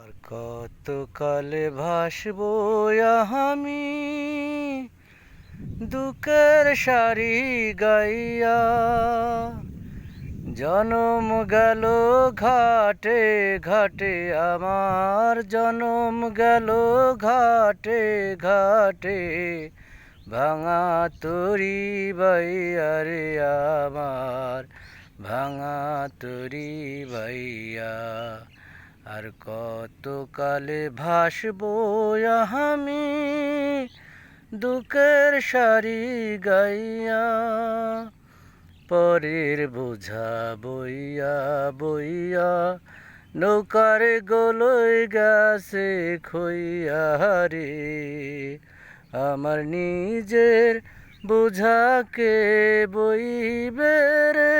আর কত কালে ভাসবো আমি দুঃখের সারি গাইয়া। জনম গেল ঘাটে ঘাটে আমার, জনম গেল ঘাটে ঘাটে, ভাঙা তরি বাইয়া রে আমার, ভাঙা তরি বাইয়া। আর কত কালে ভাসবো আমি দুঃখের সারি গাইয়া। পরের বোঝা বইয়া বইয়া নৌকার গোলই গেছে খইয়া রে। আমার নিজের বোঝাকে বইবে রে।